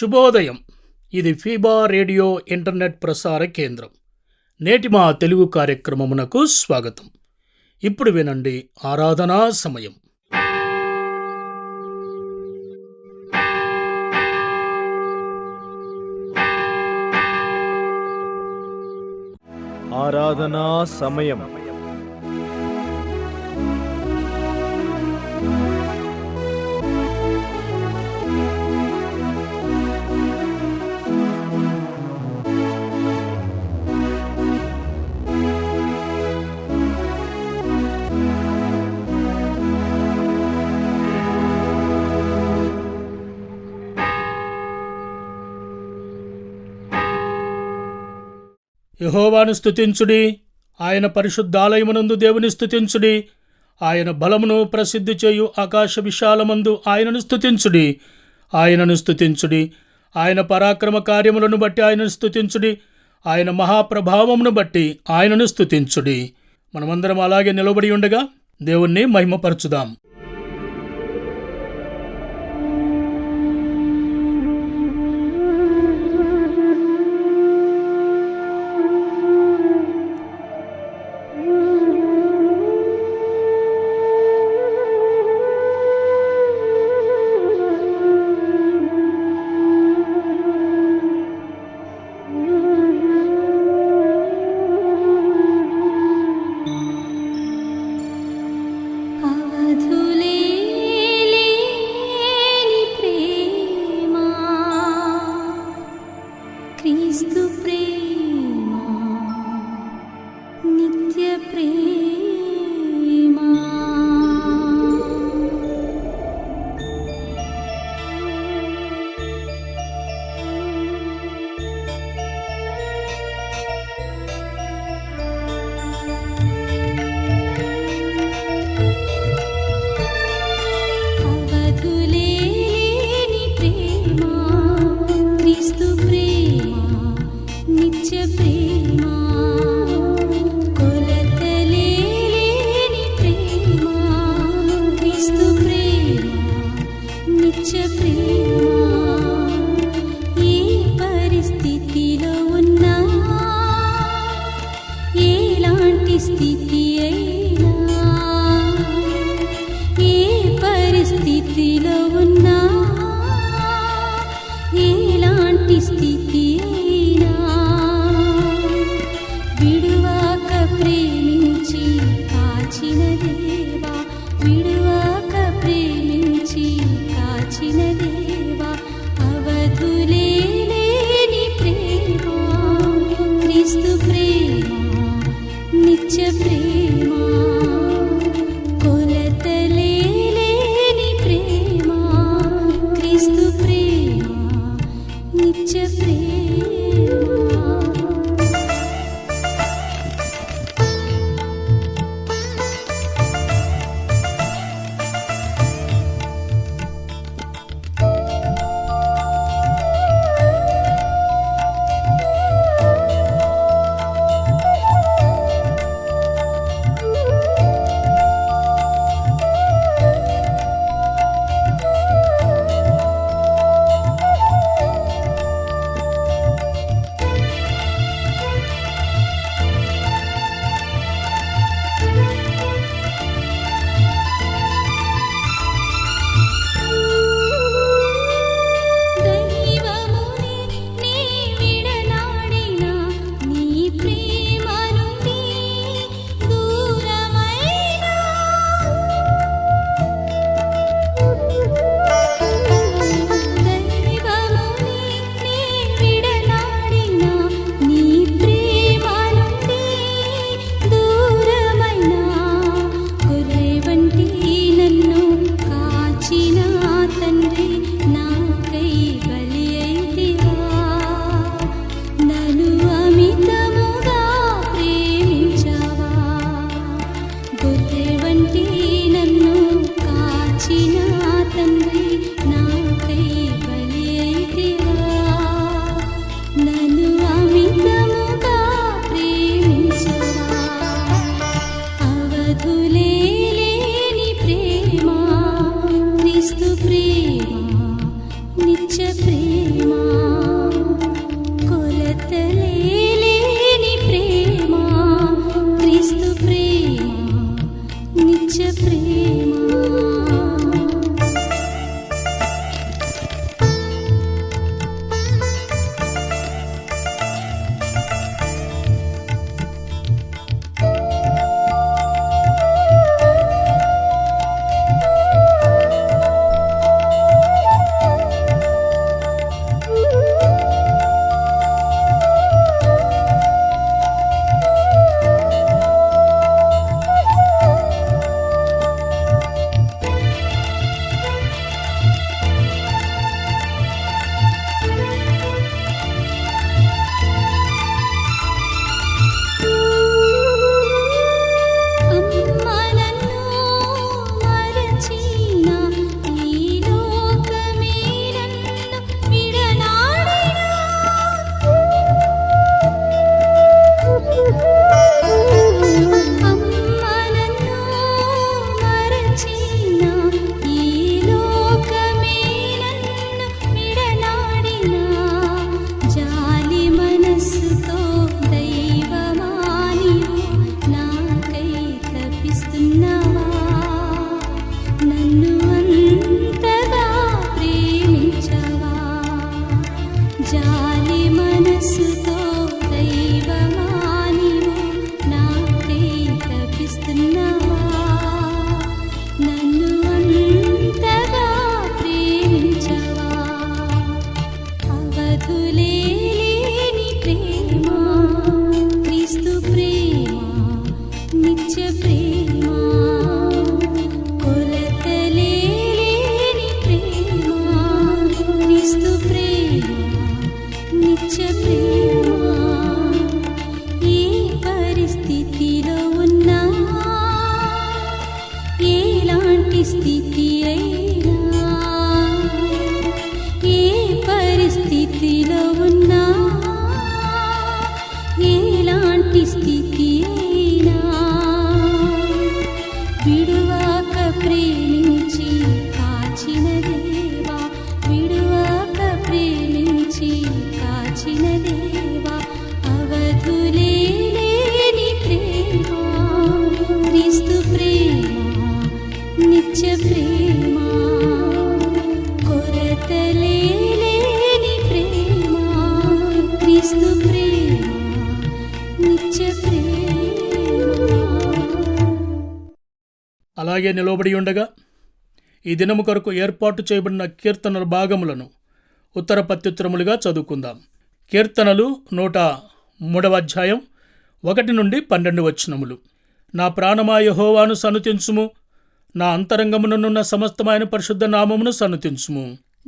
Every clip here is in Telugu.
శుభోదయం. ఇది ఫీబా రేడియో ఇంటర్నెట్ ప్రసార కేంద్రం. నేటి మా తెలుగు కార్యక్రమమునకు స్వాగతం. ఇప్పుడు వినండి ఆరాధనా సమయం. ఆరాధనా సమయం. యెహోవాను స్తుతించుడి, ఆయన పరిశుద్ధాలయమునందు దేవుని స్తుతించుడి. ఆయన బలమును ప్రసిద్ధి చేయు ఆకాశ విశాలమందు ఆయనను స్తుతించుడి. ఆయనను స్తుతించుడి. ఆయన పరాక్రమ కార్యములను బట్టి ఆయనను స్తుతించుడి. ఆయన మహాప్రభావమును బట్టి ఆయనను స్తుతించుడి. మనమందరం అలాగే నిలబడి ఉండగా దేవుణ్ణి మహిమపరచుదాం. నిత్య ప్రేమ జాలి మనసుతో దైవమానివు నాకై తపిస్తున్నావా నన్ను అంతగా ప్రేమించవా అవధులేని ప్రేమ క్రీస్తు ప్రేమ నిత్య ప్రేమ కొలతలేని ప్రేమ క్రీస్తు ప్రేమ నిత్య ప్రేమ ఏ పరిస్థితిలో ఉన్నా ఎలాంటి స్థితి అయినా ఏ పరిస్థితిలో ఉన్నా ఎలాంటి స్థితి అయినా విడువాక ప్రేమించి కాచిన దేవా విడువాక ప్రేమించి కాచిన దేవా అవధులేని ప్రేమ క్రీస్తు ప్రేమ నిత్య ప్రేమ కొరతలేని ప్రేమ క్రీస్తు ప్రేమ నిత్య ప్రేమ. అలాగే నిలబడి ఉండగా ఈ దినము కొరకు ఏర్పాటు చేయబడిన కీర్తనల భాగములను ఉత్తర ప్రత్యుత్తరములుగా చదువుకుందాం. కీర్తనలు 103వ అధ్యాయం 1 నుండి 12 వచనములు. నా ప్రాణమా యెహోవాను సన్నుతించుము, నా అంతరంగముననున్న సమస్తమైన పరిశుద్ధ నామమును సన్నుతించుము.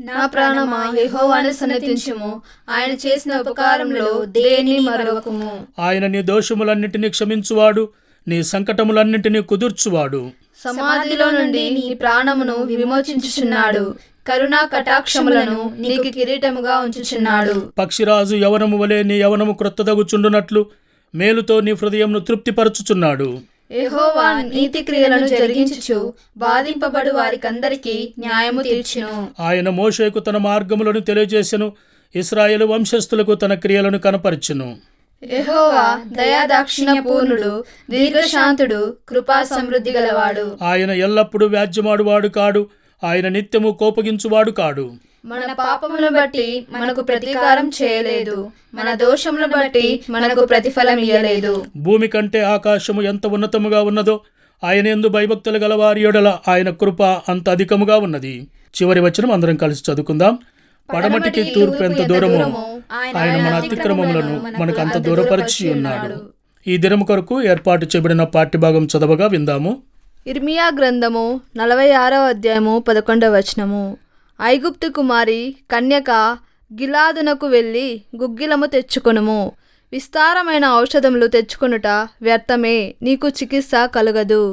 నా ప్రాణమా యెహోవాను సన్నతించుము, ఆయన చేసిన ఉపకారంలో దేన్ని మరొకము. ఆయన నీ దోషములన్నిటినీ క్షమించువాడు, నీ సంకటములన్నిటినీ కుదుర్చువాడు. సమాధిలో నుండి నీ ప్రాణమును విమోచించుచున్నాడు, కరుణా కటాక్షములను నీకు కిరీటముగా ఉంచుచున్నాడు. పక్షిరాజు యవనము వలె నీ యవనము క్రొత్తదగుచుండునట్లు మేలుతో నీ హృదయమును తృప్తిపరచుచున్నాడు. యెహోవా నీతి క్రియలను జరిగించుచు బాధింపబడు వారికందరికీ న్యాయము తీర్చును. ఆయన మోషేకు తన మార్గములను తెలియజేసెను, ఇశ్రాయేలు వంశస్థులకు తన క్రియలను కనపరచెను. యెహోవా దయాదాక్షిణ్య పూర్ణుడు, దీర్ఘశాంతుడు, కృపా సమృద్ధి గలవాడు. ఆయన ఎల్లప్పుడూ వ్యాజ్యమాడువాడు కాడు, ఆయన నిత్యము కోపగించువాడు కాడు. మన పాపములను బట్టి మనకు ప్రతీకారం చేయలేదు, మన దోషములను బట్టి మనకు ప్రతిఫలం ఇయ్యలేదు. భూమి కంటే ఆకాశము ఎంత ఉన్నతముగా ఉన్నదో ఆయన యందు భయభక్తులు గలవారి యెడల ఆయన కృప అంత అధికముగా ఉన్నది. చివరి వచనం అందరం కలిసి చదువుకుందాం. పడమటికి తూర్పు ఎంత దూరమో ఆయన మన అతిక్రమములను మనకు అంత దూరపరిచి ఉన్నాడు. ఈ దినము కొరకు ఏర్పాటు చేయబడిన పాఠ్యభాగం చదవగా విందాము. ఇర్మియా గ్రంథము 46వ అధ్యాయము 11వ వచనము. ఐగుప్తు కుమారి కన్యక గిలాదునకు వెళ్ళి గుగ్గిలము తెచ్చుకొనుము, విస్తారమైన ఔషధములు తెచ్చుకొనుట వ్యర్థమే, నీకు చికిత్స కలుగదు.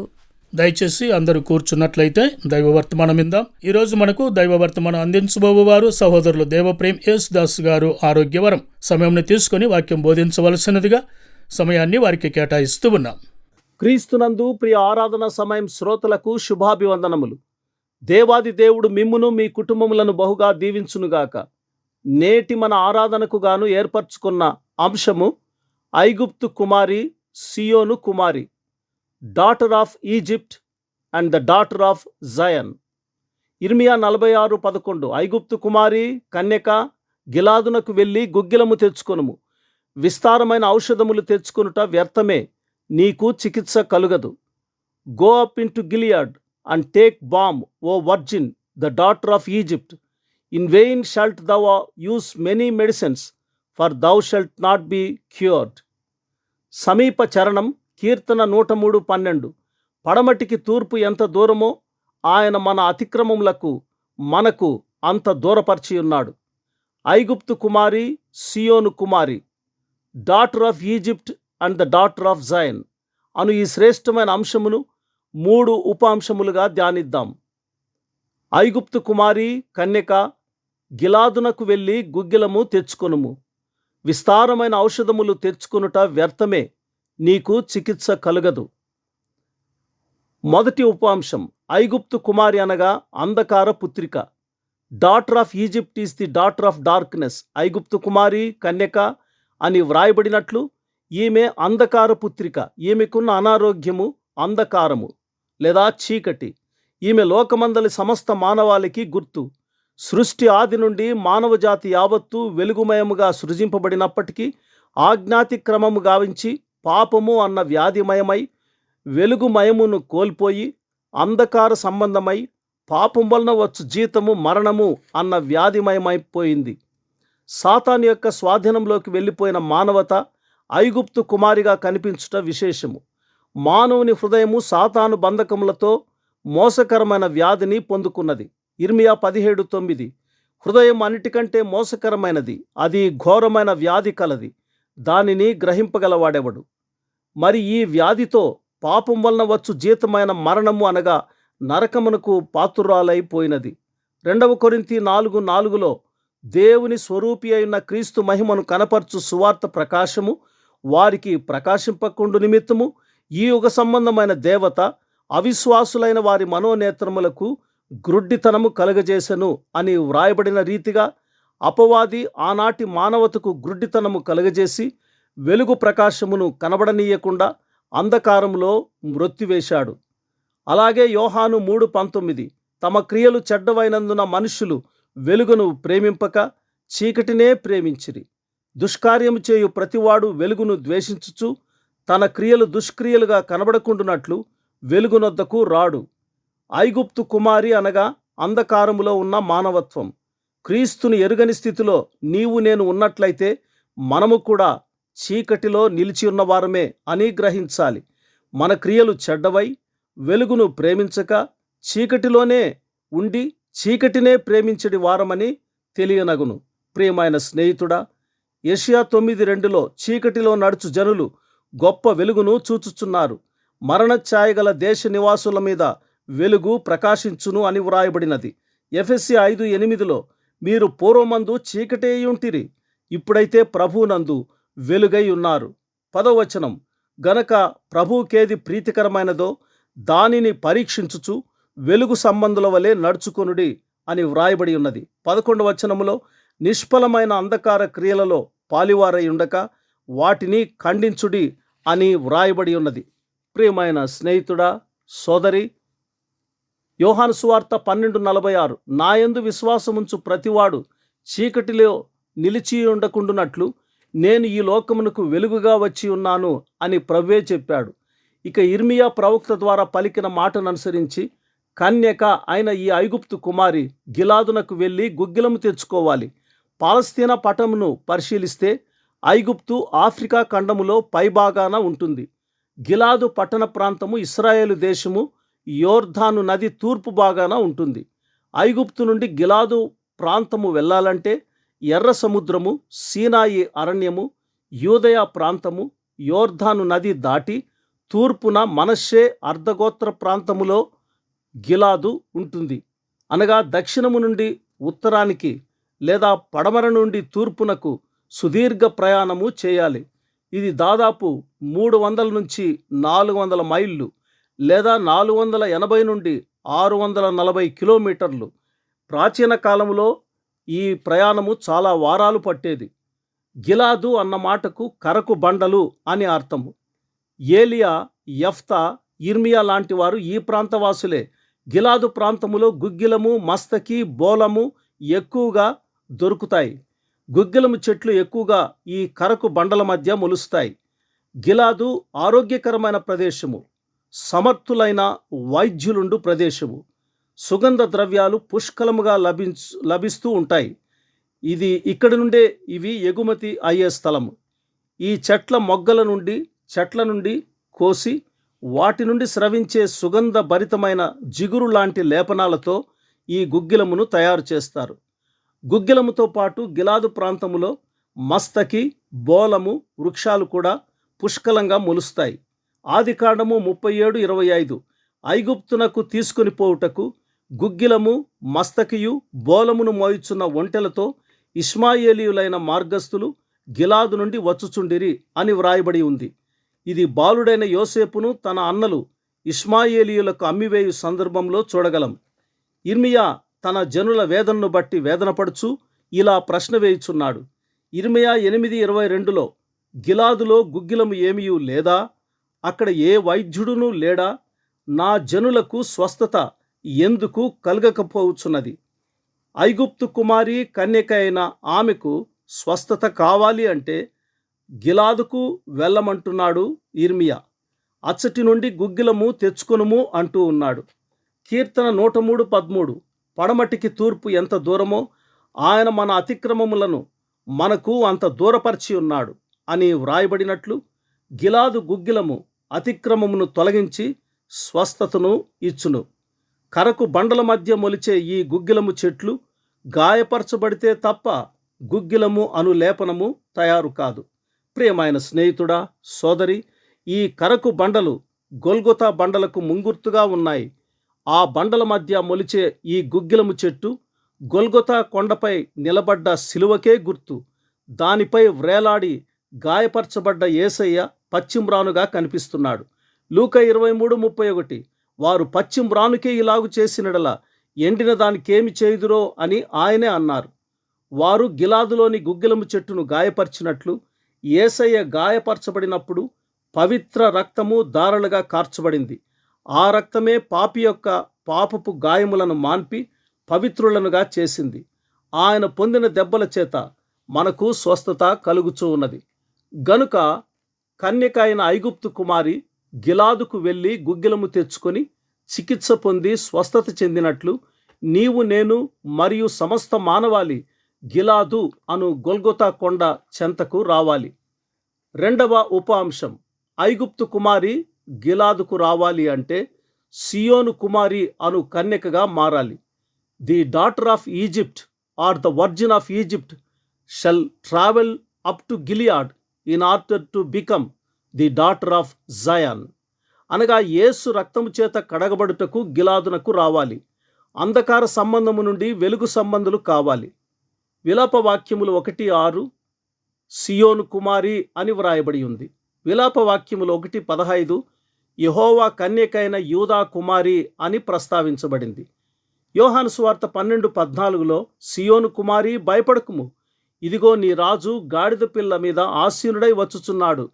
దయచేసి అందరూ కూర్చున్నట్లయితే దైవ వర్తమానం విందాం. ఈరోజు మనకు దైవ వర్తమానం అందించబోవారు సహోదరులు దేవప్రేమ్ యేసుదాస్ గారు. ఆరోగ్యవరం సమయంని తీసుకుని వాక్యం బోధించవలసినదిగా సమయాన్ని వారికి కేటాయిస్తూ ఉన్నాం. క్రీస్తునందు ప్రియ ఆరాధన సమయం శ్రోతలకు శుభాభివందనములు. దేవాది దేవుడు మిమ్మును మీ కుటుంబములను బహుగా దీవించునుగాక. నేటి మన ఆరాధనకు గాను ఏర్పరచుకున్న అంశము ఐగుప్తు కుమారి, సియోను కుమారి, daughter of Egypt and the daughter of Zion. ఇర్మియా 46:11. ఐగుప్తు కుమారి కన్యక గిలాదునకు వెళ్ళి గుగ్గిలము తెచ్చుకొనుము, విస్తారమైన ఔషధములు తెచ్చుకొనుట వ్యర్థమే, నీకు చికిత్స కలుగదు. Go up in to Gilead and take balm, O virgin, the daughter of Egypt. In vain shalt thou use many medicines, for thou shalt not be cured. సమీప చరణం. కీర్తన 103:12. పడమటికి తూర్పు ఎంత దూరమో ఆయన మన అతిక్రమములకు మనకు అంత దూరపరిచి ఉన్నాడు. ఐగుప్తు కుమారి, సియోను కుమారి, daughter of Egypt and the daughter of Zion అను ఈ శ్రేష్టమైన అంశమును 3 ఉప అంశములుగా ధ్యానిద్దాం. ఐగుప్తు కుమారి కన్యక గిలాదునకు వెళ్ళి గుగ్గిలము తెచ్చుకొనుము, విస్తారమైన ఔషధములు తెచ్చుకొనుట వ్యర్థమే, నీకు చికిత్స కలుగదు. మొదటి ఉప అంశం. ఐగుప్తు కుమారి అనగా అంధకార పుత్రిక. Daughter of Egypt is the daughter of darkness. ఐగుప్తు కుమారి కన్యక అని వ్రాయబడినట్లు ఈమె అంధకార పుత్రిక. ఈమెకున్న అనారోగ్యము అంధకారము లేదా చీకటి. ఈమె లోకమందలి సమస్త మానవాళికి గుర్తు. సృష్టి ఆది నుండి మానవజాతి యావత్తు వెలుగుమయముగా సృజింపబడినప్పటికీ ఆజ్ఞాతిక్రమము గావించి పాపము అన్న వ్యాధిమయమై వెలుగుమయమును కోల్పోయి అంధకార సంబంధమై పాపం వలన వచ్చు జీతము మరణము అన్న వ్యాధిమయమైపోయింది. సాతాను యొక్క స్వాధీనంలోకి వెళ్ళిపోయిన మానవత ఐగుప్తు కుమారిగా కనిపించుట విశేషము. మానవుని హృదయము సాతాను బంధకములతో మోసకరమైన వ్యాధిని పొందుకున్నది. ఇర్మియా 17:9. హృదయం అన్నిటికంటే మోసకరమైనది, అది ఘోరమైన వ్యాధి కలది, దానిని గ్రహింపగలవాడెవడు. మరి ఈ వ్యాధితో పాపం వలన వచ్చు జీతమైన మరణము అనగా నరకమునకు పాత్రురాలైపోయినది. 2 కొరింథీ 4:4 దేవుని స్వరూపి అయిన క్రీస్తు మహిమను కనపరచు సువార్త ప్రకాశము వారికి ప్రకాశింపకుండు నిమిత్తము ఈ యుగ సంబంధమైన దేవత అవిశ్వాసులైన వారి మనోనేత్రములకు గ్రుడ్డితనము కలుగజేసెను అని వ్రాయబడిన రీతిగా అపవాది ఆనాటి మానవతకు గ్రుడ్డితనము కలుగజేసి వెలుగు ప్రకాశమును కనబడనీయకుండా అంధకారములో మ్రొత్తివేశాడు. అలాగే యోహాను 3:19 తమ క్రియలు చెడ్డవైనందున మనుష్యులు వెలుగును ప్రేమింపక చీకటినే ప్రేమించిరి. దుష్కార్యము చేయు ప్రతివాడు వెలుగును ద్వేషించుచు తన క్రియలు దుష్క్రియలుగా కనబడకుండునట్లు వెలుగునొద్దకు రాడు. ఐగుప్తు కుమారి అనగా అంధకారములో ఉన్న మానవత్వం. క్రీస్తుని ఎరుగని స్థితిలో నీవు నేను ఉన్నట్లయితే మనము కూడా చీకటిలో నిలిచి ఉన్నవారమే అని గ్రహించాలి. మన క్రియలు చెడ్డవై వెలుగును ప్రేమించక చీకటిలోనే ఉండి చీకటినే ప్రేమించడి వారమని తెలియనగును. ప్రియమైన స్నేహితుడా, యెషయా 9:2 చీకటిలో నడుచు జనులు గొప్ప వెలుగును చూచుచున్నారు, మరణ ఛాయగల దేశ నివాసుల మీద వెలుగు ప్రకాశించును అని వ్రాయబడినది. ఎఫెసీ 5:8 మీరు పూర్వమందు చీకటేయుంటిరి, ఇప్పుడైతే ప్రభువునందు వెలుగై ఉన్నారు. 10వ వచనం గనక ప్రభువుకేది ప్రీతికరమైనదో దానిని పరీక్షించుచు వెలుగు సంబంధుల వలె నడుచుకొనుడి అని వ్రాయబడి ఉన్నది. 11వ వచనములో నిష్ఫలమైన అంధకార క్రియలలో పాలివారై ఉండక వాటిని ఖండించుడి అని వ్రాయబడి ఉన్నది. ప్రియమైన స్నేహితుడా, సోదరి, యోహాను సువార్త 12:46 నాయందు విశ్వాసముంచు ప్రతివాడు చీకటిలో నిలిచి ఉండకుండునట్లు నేను ఈ లోకమునకు వెలుగుగా వచ్చి ఉన్నాను అని ప్రభువే చెప్పాడు. ఇక ఇర్మియా ప్రవక్త ద్వారా పలికిన మాటను అనుసరించి కన్యక అయిన ఈ ఐగుప్తు కుమారి గిలాదునకు వెళ్ళి గుగ్గిలము తెచ్చుకోవాలి. పాలస్తీనా పట్టణమును పరిశీలిస్తే ఐగుప్తు ఆఫ్రికా ఖండములో పైభాగాన ఉంటుంది. గిలాదు పట్టణ ప్రాంతము ఇశ్రాయేలు దేశము యోర్దాను నది తూర్పు భాగాన ఉంటుంది. ఐగుప్తు నుండి గిలాదు ప్రాంతము వెళ్ళాలంటే ఎర్ర సముద్రము, సీనాయి అరణ్యము, యూదయ ప్రాంతము, యోర్దాను నది దాటి తూర్పున మనష్షే అర్ధగోత్ర ప్రాంతములో గిలాదు ఉంటుంది. అనగా దక్షిణము నుండి ఉత్తరానికి లేదా పడమర నుండి తూర్పునకు సుదీర్ఘ ప్రయాణము చేయాలి. ఇది దాదాపు 300 నుంచి 400 మైళ్ళు లేదా 480 నుండి 640 కిలోమీటర్లు. ప్రాచీన కాలంలో ఈ ప్రయాణము చాలా వారాలు పట్టేది. గిలాదు అన్న మాటకు కరకు బండలు అని అర్థము. ఏలియా, యెఫ్తా, ఇర్మియా లాంటి వారు ఈ ప్రాంతవాసులే. గిలాదు ప్రాంతములో గుగ్గిలము, మస్తకి, బోలము ఎక్కువగా దొరుకుతాయి. గుగ్గిలము చెట్లు ఎక్కువగా ఈ కరకు బండల మధ్య మొలుస్తాయి. గిలాదు ఆరోగ్యకరమైన ప్రదేశము, సమర్థులైన వైద్యులుండు ప్రదేశము. సుగంధ ద్రవ్యాలు పుష్కలముగా లభిస్తూ ఉంటాయి. ఇది ఇక్కడి నుండే ఇవి ఎగుమతి అయ్యే స్థలము. ఈ చెట్ల నుండి కోసి వాటి నుండి స్రవించే సుగంధ భరితమైన జిగురు లాంటి లేపనాలతో ఈ గుగ్గిలమును తయారు చేస్తారు. గుగ్గిలముతో పాటు గిలాదు ప్రాంతములో మస్తకి, బోలము వృక్షాలు కూడా పుష్కలంగా మొలుస్తాయి. ఆదికాండము 37:25 ఐగుప్తునకు తీసుకుని పోవుటకు గుగ్గిలము, మస్తకియు, బోలమును మోయుచున్న ఒంటెలతో ఇష్మాయేలీయులైన మార్గస్థులు గిలాదు నుండి వచ్చుచుండిరి అని వ్రాయబడి ఉంది. ఇది బాలుడైన యోసేపును తన అన్నలు ఇష్మాయేలీయులకు అమ్మివేయు సందర్భంలో చూడగలం. ఇర్మియా తన జనుల వేదనను బట్టి వేదనపడుచు ఇలా ప్రశ్న వేయుచున్నాడు. ఇర్మియా 8:22 గిలాదులో గుగ్గిలము ఏమీయూ లేదా? అక్కడ ఏ వైద్యుడునూ లేడా? నా జనులకు స్వస్థత ఎందుకు కలగకపోవచ్చున్నది? ఐగుప్తు కుమారి కన్యక అయిన ఆమెకు స్వస్థత కావాలి అంటే గిలాదుకు వెళ్ళమంటున్నాడు ఇర్మియా. అచ్చటి నుండి గుగ్గిలము తెచ్చుకొనుము అంటూ ఉన్నాడు. కీర్తన 103:13 పడమటికి తూర్పు ఎంత దూరమో ఆయన మన అతిక్రమములను మనకు అంత దూరపరిచి ఉన్నాడు అని వ్రాయబడినట్లు గిలాదు గుగ్గిలము అతిక్రమమును తొలగించి స్వస్థతను ఇచ్చును. కరకు బండల మధ్య మొలిచే ఈ గుగ్గిలము చెట్లు గాయపరచబడితే తప్ప గుగ్గిలము అను లేపనము తయారు కాదు. ప్రియమైన స్నేహితుడా, సోదరి, ఈ కరకు బండలు గొల్గొతా బండలకు ముంగుర్తుగా ఉన్నాయి. ఆ బండల మధ్య మొలిచే ఈ గుగ్గిలము చెట్టు గొల్గొతా కొండపై నిలబడ్డ శిలువకే గుర్తు. దానిపై వ్రేలాడి గాయపరచబడ్డ యేసయ్య పశ్చిమ్రానుగా కనిపిస్తున్నాడు. లూకా 23:31 వారు పశ్చిమ్రానుకే ఇలాగు చేసినడల ఎండిన దానికేమి చేయుదురో అని ఆయనే అన్నారు. వారు గిలాదులోని గుగ్గిలము చెట్టును గాయపరిచినట్లు యేసయ్య గాయపరచబడినప్పుడు పవిత్ర రక్తము ధారలుగా కార్చబడింది. ఆ రక్తమే పాపి యొక్క పాపపు గాయములను మాన్పి పవిత్రులనుగా చేసింది. ఆయన పొందిన దెబ్బల చేత మనకు స్వస్థత కలుగుచూ ఉన్నది. గనుక కన్యక అయిన ఐగుప్తు కుమారి గిలాదుకు వెళ్ళి గుగ్గిలము తెచ్చుకొని చికిత్స పొంది స్వస్థత చెందినట్లు నీవు, నేను మరియు సమస్త మానవాళి గిలాదు అను గొల్గొతా కొండ చెంతకు రావాలి. రెండవ ఉప అంశం, ఐగుప్తు కుమారి గిలాదుకు రావాలి అంటే సియోను కుమారి అను కన్యకగా మారాలి. The daughter of Egypt or the virgin of Egypt shall travel up to Gilead in order to become the daughter of Zion. అనగా యేసు రక్తము చేత కడగబడుటకు గిలాదునకు రావాలి. అంధకార సంబంధము నుండి వెలుగు సంబంధులు కావాలి. విలాప వాక్యములు 1:6 సియోను కుమారి అని వ్రాయబడి ఉంది. విలాప వాక్యములు 1:15 యెహోవా కన్యకైన యూదా కుమారి అని ప్రస్తావించబడింది. యోహాను సువార్త 12:14 సియోను కుమారి భయపడకుము, ఇదిగో నీ రాజు గాడిద పిల్ల మీద ఆసీనుడై వచ్చుచున్నాడు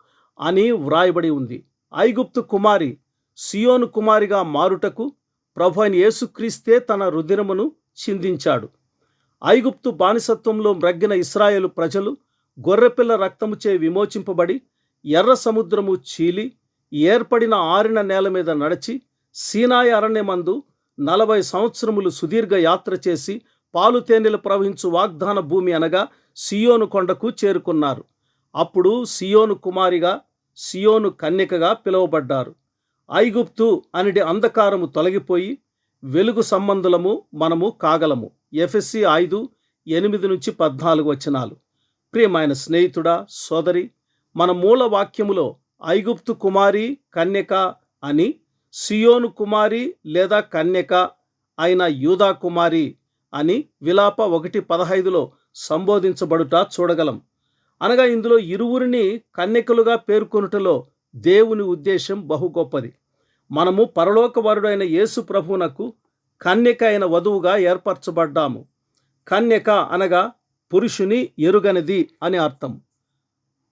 అని వ్రాయబడి ఉంది. ఐగుప్తు కుమారి సియోను కుమారిగా మారుటకు ప్రభువైన యేసుక్రీస్తే తన రుధిరమును చిందించాడు. ఐగుప్తు బానిసత్వంలో మ్రగ్గిన ఇశ్రాయేలు ప్రజలు గొర్రెపిల్ల రక్తముచే విమోచింపబడి ఎర్ర సముద్రము చీలి ఏర్పడిన ఆరిన నేల మీద నడిచి సీనాయి అరణ్యమందు 40 సంవత్సరములు సుదీర్ఘ యాత్ర చేసి పాలు తేనెలు ప్రవహించు వాగ్దాన భూమి అనగా సియోను కొండకు చేరుకున్నారు. అప్పుడు సియోను కుమారిగా, సియోను కన్యకగా పిలువబడ్డారు. ఐగుప్తు అనిడి అంధకారము తొలగిపోయి వెలుగు సంబంధులము మనము కాగలము. ఎఫెసీ 5:8-14 ప్రియమైన స్నేహితుడా, సోదరి, మన మూల వాక్యములో ఐగుప్తు కుమారి కన్యక అని, సియోను కుమారి లేదా కన్యక అయిన యూదా కుమారి అని విలాప 1:15 సంబోధించబడుట చూడగలం. అనగా ఇందులో ఇరువురిని కన్యకలుగా పేర్కొనుటలో దేవుని ఉద్దేశం బహు గొప్పది. మనము పరలోకవరుడైన యేసు ప్రభువునకు కన్యక అయిన వధువుగా ఏర్పరచబడ్డాము. కన్యక అనగా పురుషుని ఎరుగనిది అని అర్థం.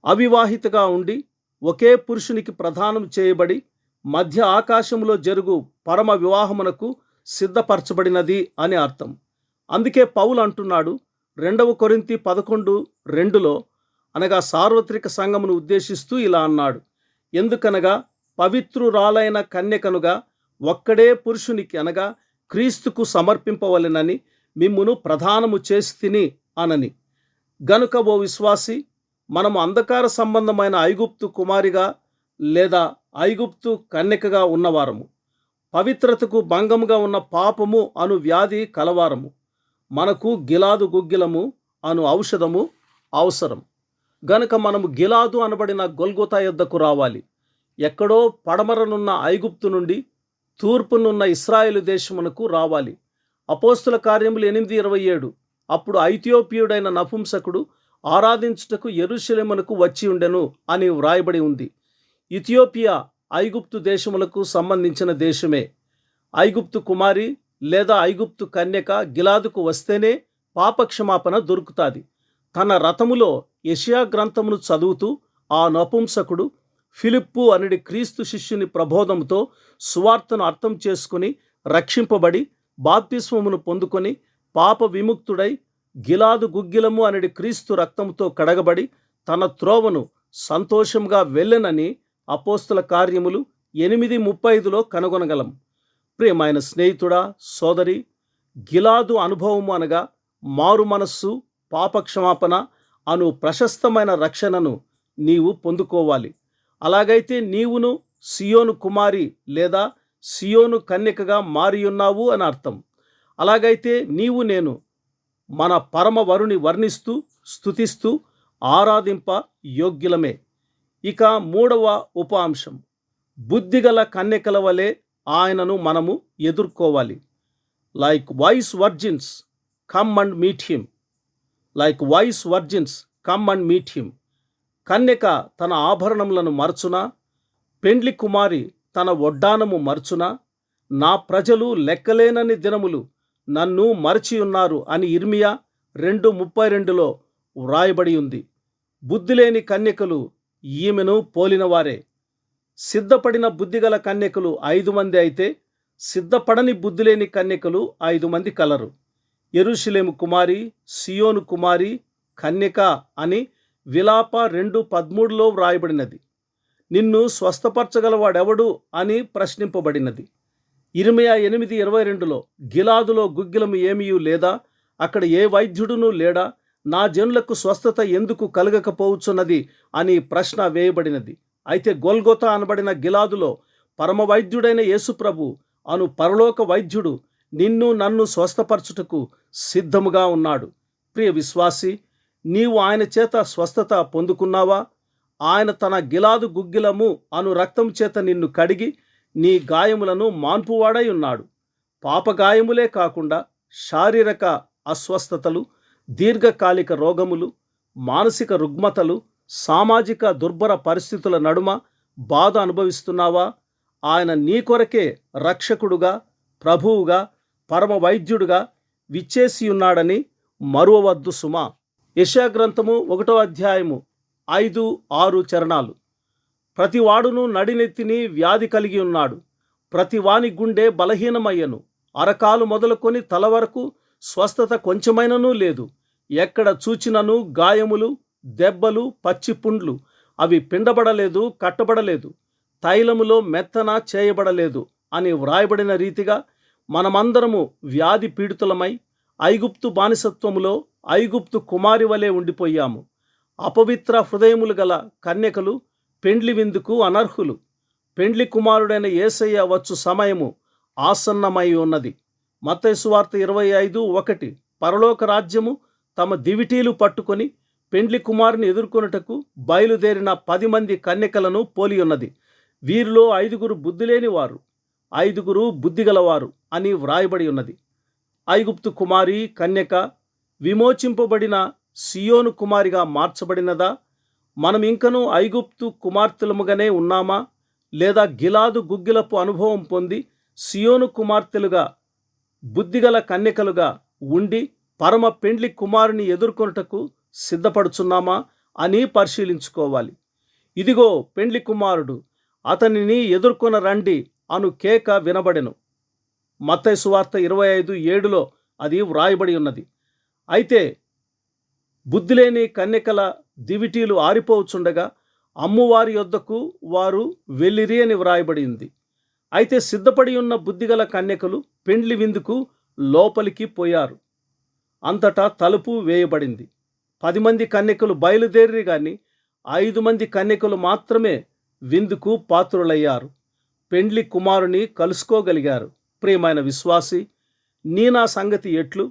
అవివాహితగా ఉండి ఒకే పురుషునికి ప్రదానం చేయబడి మధ్య ఆకాశంలో జరుగు పరమ వివాహమునకు సిద్ధపరచబడినది అని అర్థం. అందుకే పౌలు అంటున్నాడు 2 కొరింథీ 11:2 అనగా సార్వత్రిక సంఘమును ఉద్దేశిస్తూ ఇలా అన్నాడు, ఎందుకనగా పవిత్రురాలైన కన్యకనుగా ఒక్కడే పురుషునికి అనగా క్రీస్తుకు సమర్పింపవలెనని మిమ్మును ప్రదానము చేసి తిని అనని. గనుక ఓ విశ్వాసి, మనము అంధకార సంబంధమైన ఐగుప్తు కుమారిగా లేదా ఐగుప్తు కన్యకగా ఉన్నవారము. పవిత్రతకు భంగముగా ఉన్న పాపము అను వ్యాధి కలవారము. మనకు గిలాదు గుగ్గిలము అను ఔషధము అవసరం. గనుక మనము గిలాదు అనబడిన గొల్గొతా యొద్దకు రావాలి. ఎక్కడో పడమరనున్న ఐగుప్తు నుండి తూర్పునున్న ఇశ్రాయేలు దేశమునకు రావాలి. అపోస్తుల కార్యములు 8:27 అప్పుడు ఐథియోపియుడైన నపుంసకుడు ఆరాధించుటకు యెరూషలేమునకు వచ్చి ఉండెను అని వ్రాయబడి ఉంది. ఇథియోపియా ఐగుప్తు దేశములకు సంబంధించిన దేశమే. ఐగుప్తు కుమారి లేదా ఐగుప్తు కన్యక గిలాదుకు వస్తేనే పాపక్షమాపణ దొరుకుతాది. తన రథములో యెషయా గ్రంథమును చదువుతూ ఆ నపుంసకుడు ఫిలిప్పు అనడి క్రీస్తు శిష్యుని ప్రబోధముతో సువార్తను అర్థం చేసుకుని రక్షింపబడి బాప్తిస్మమును పొందుకొని పాప విముక్తుడై గిలాదు గుగ్గిలము అనడి క్రీస్తు రక్తంతో కడగబడి తన త్రోవను సంతోషంగా వెళ్ళెనని అపోస్తల కార్యములు 8:35లో కనుగొనగలం. ప్రియమైన స్నేహితుడా, సోదరి, గిలాదు అనుభవము అనగా మారు మనస్సు, పాపక్షమాపణ అను ప్రశస్తమైన రక్షణను నీవు పొందుకోవాలి. అలాగైతే నీవును సియోను కుమారి లేదా సియోను కన్యకగా మారియున్నావు అని అర్థం. అలాగైతే నీవు నేను మన పరమవరుని వర్ణిస్తూ స్తుతిస్తూ ఆరాధింప యోగ్యులమే. ఇక 3వ ఉప అంశం, బుద్ధిగల కన్యకల వలె ఆయనను మనము ఎదుర్కోవాలి. Like wise virgins come and meet him. Like wise virgins come and meet him. కన్యక తన ఆభరణములను మరచునా, పెండ్లి కుమారి తన వడ్డానము మరచునా? నా ప్రజలు లెక్కలేనన్ని దినములు నన్ను మరచియున్నారు అని ఇర్మియా 2:32లో వ్రాయబడి ఉంది. బుద్ధిలేని కన్యకలు ఈమెను పోలినవారే. సిద్ధపడిన బుద్ధిగల కన్యకలు 5 మంది అయితే సిద్ధపడని బుద్ధిలేని కన్యకలు 5 మంది కలరు. యెరూషలేము కుమారి, సియోను కుమారి, కన్యక అని విలాప 2:13లో వ్రాయబడినది. నిన్ను స్వస్థపరచగలవాడెవడు అని ప్రశ్నింపబడినది. ఇర్మియా 8:22లో గిలాదులో గుగ్గిలము ఏమీయూ లేదా, అక్కడ ఏ వైద్యుడునూ లేడా, నా జనులకు స్వస్థత ఎందుకు కలగకపోవచ్చున్నది అని ప్రశ్న వేయబడినది. అయితే గొల్గొతా అనబడిన గిలాదులో పరమ వైద్యుడైన యేసుప్రభు అను పరలోక వైద్యుడు నిన్ను నన్ను స్వస్థపరచుటకు సిద్ధముగా ఉన్నాడు. ప్రియ విశ్వాసి, నీవు ఆయన చేత స్వస్థత పొందుకున్నావా? ఆయన తన గిలాదు గుగ్గిలము అను రక్తం చేత నిన్ను కడిగి నీ గాయములను మాన్పువాడై ఉన్నాడు. పాపగాయములే కాకుండా శారీరక అస్వస్థతలు, దీర్ఘకాలిక రోగములు, మానసిక రుగ్మతలు, సామాజిక దుర్భర పరిస్థితుల నడుమ బాధ అనుభవిస్తున్నావా? ఆయన నీ కొరకే రక్షకుడుగా, ప్రభువుగా, పరమ వైద్యుడుగా విచ్చేసియున్నాడని మరువవద్దు సుమా. యెషయా గ్రంథము 1వ అధ్యాయము 5-6 చరణాలు. ప్రతివాడును నడినెత్తిని వ్యాధి కలిగి ఉన్నాడు. ప్రతివాని గుండె బలహీనమయ్యను. అరకాలు మొదలుకొని తల వరకు స్వస్థత కొంచెమైననూ లేదు. ఎక్కడ చూచినను గాయములు, దెబ్బలు, పచ్చిపుండ్లు. అవి పిండబడలేదు, కట్టబడలేదు, తైలములో మెత్తన చేయబడలేదు అని వ్రాయబడిన రీతిగా మనమందరము వ్యాధి పీడితులమై ఐగుప్తు బానిసత్వములో ఐగుప్తు కుమారి వలె ఉండిపోయాము. అపవిత్ర హృదయములు గల కన్యకలు పెండ్లి విందుకు అనర్హులు. పెండ్లి కుమారుడైన యేసయ్య వచ్చు సమయము ఆసన్నమై ఉన్నది. మత్తయి సువార్త 25:1 పరలోక రాజ్యము తమ దివిటీలు పట్టుకొని పెండ్లి కుమారుని ఎదుర్కొనుటకు బయలుదేరిన 10 మంది కన్యకలను పోలి ఉన్నది. వీరిలో 5 బుద్ధిలేని వారు, 5 బుద్ధిగలవారు అని వ్రాయబడి ఉన్నది. ఐగుప్తు కుమారి కన్యక విమోచింపబడిన సియోను కుమారిగా మార్చబడినదా? మనం ఇంకనూ ఐగుప్తు కుమార్తెలముగానే ఉన్నామా? లేదా గిలాదు గుగ్గిలపు అనుభవం పొంది సియోను కుమార్తెలుగా, బుద్ధిగల కన్యకలుగా ఉండి పరమ పెండ్లి కుమారుని ఎదుర్కొనుటకు సిద్ధపడుచున్నామా అని పరిశీలించుకోవాలి. ఇదిగో పెండ్లి కుమారుడు, అతనిని ఎదుర్కొన రండి అను కేక వినబడెను. మత్తయి సువార్త 25:7లో అది వ్రాయబడి ఉన్నది. అయితే బుద్ధిలేని కన్యకల దివిటీలు ఆరిపోవచ్చుండగా అమ్మువారి యొద్దకు వారు వెళ్ళిరి అని వ్రాయబడింది. అయితే సిద్ధపడి ఉన్న బుద్ధిగల కన్యకలు పెండ్లి విందుకు లోపలికి పోయారు. అంతటా తలుపు వేయబడింది. 10 మంది కన్యకలు బయలుదేరి గాని 5 మంది కన్యకలు మాత్రమే విందుకు పాత్రులయ్యారు. పెండ్లి కుమారుని కలుసుకోగలిగారు. ప్రియమైన విశ్వాసి, నీ నా సంగతి ఎట్లు?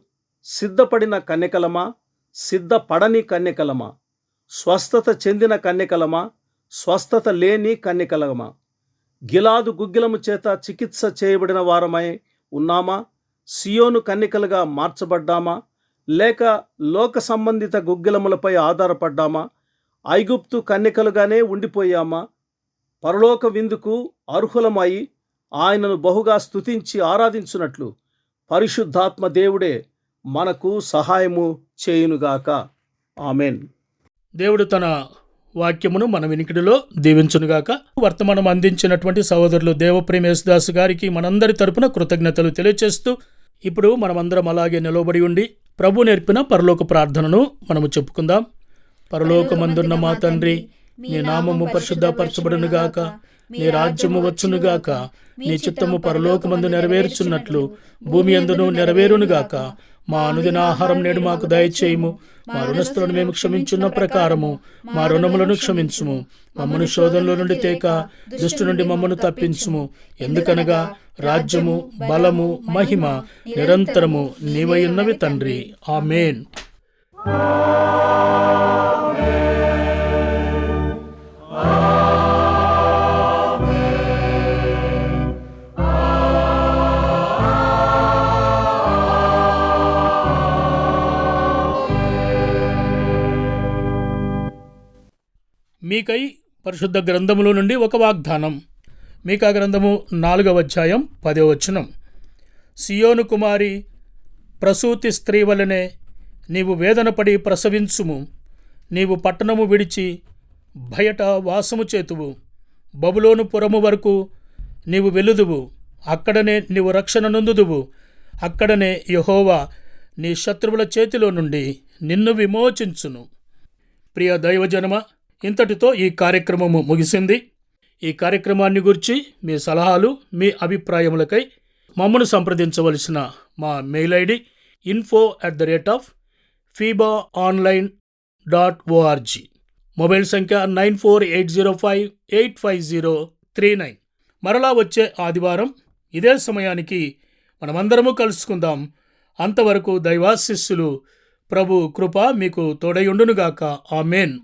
సిద్ధపడిన కన్యకలమా, సిద్ధపడని కన్యకలమా? స్వస్థత చెందిన కన్యకలమా, స్వస్థత లేని కన్యకలమా? గిలాదు గుగ్గిలము చేత చికిత్స చేయబడిన వారమై ఉన్నామా? సియోను కన్యకలుగా మార్చబడ్డామా? లేక లోక సంబంధిత గుగ్గిలములపై ఆధారపడ్డామా? ఐగుప్తు కన్యకలుగానే ఉండిపోయామా? పరలోక విందుకు అర్హులమై ఆయనను బహుగా స్తుతించి ఆరాధించున్నట్లు పరిశుద్ధాత్మ దేవుడే మనకు సహాయము చేయునుగాక. ఆమెన్. దేవుడు తన వాక్యమును మన వినికిడిలో దీవించునుగాక. వర్తమానం అందించినటువంటి సహోదరులు దేవప్రేమ యేసుదాసు గారికి మనందరి తరపున కృతజ్ఞతలు తెలియచేస్తూ ఇప్పుడు మనమందరం అలాగే నిలబడి ఉండి ప్రభు నేర్పిన పరలోక ప్రార్థనను మనము చెప్పుకుందాం. పరలోకమందున్న మా తండ్రి, నీ నామము పరిశుద్ధపరచబడునుగాక, నీ రాజ్యము వచ్చునుగాక, నీ చిత్తము పరలోకమందు నెరవేర్చున్నట్లు భూమి యందును నెరవేరునుగాక. మా అనుదిన ఆహారం నేడు మాకు దయచేయుము. మా రుణస్థులను మేము క్షమించున్న ప్రకారము మా రుణములను క్షమించుము. మమ్మను శోధనలో నుండి తేక దుష్టు నుండి మమ్మను తప్పించుము. ఎందుకనగా రాజ్యము, బలము, మహిమ నిరంతరము నీవై ఉన్నవి తండ్రి. ఆమేన్. మీకై పరిశుద్ధ గ్రంథములో నుండి ఒక వాగ్దానం. మీకా గ్రంథము 4వ అధ్యాయం 10వ వచనం. సియోను కుమారి, ప్రసూతి స్త్రీ వలనే నీవు వేదనపడి ప్రసవించుము. నీవు పట్టణము విడిచి బయట వాసము చేతువు. బబులోను పురము వరకు నీవు వెలుదువు. అక్కడనే నీవు రక్షణ నొందుదువు. అక్కడనే యెహోవా నీ శత్రువుల చేతిలో నుండి నిన్ను విమోచించును. ప్రియ దైవజనమ, ఇంతటితో ఈ కార్యక్రమము ముగిసింది. ఈ కార్యక్రమాన్ని గురించి మీ సలహాలు, మీ అభిప్రాయములకై మమ్మను సంప్రదించవలసిన మా మెయిల్ ఐడి info@fibaonline.org. మొబైల్ సంఖ్య 9480585039. మరలా వచ్చే ఆదివారం ఇదే సమయానికి మనమందరము కలుసుకుందాం. అంతవరకు దైవాశీస్సులు, ప్రభు కృప మీకు తోడయుండునుగాక. ఆమేన్.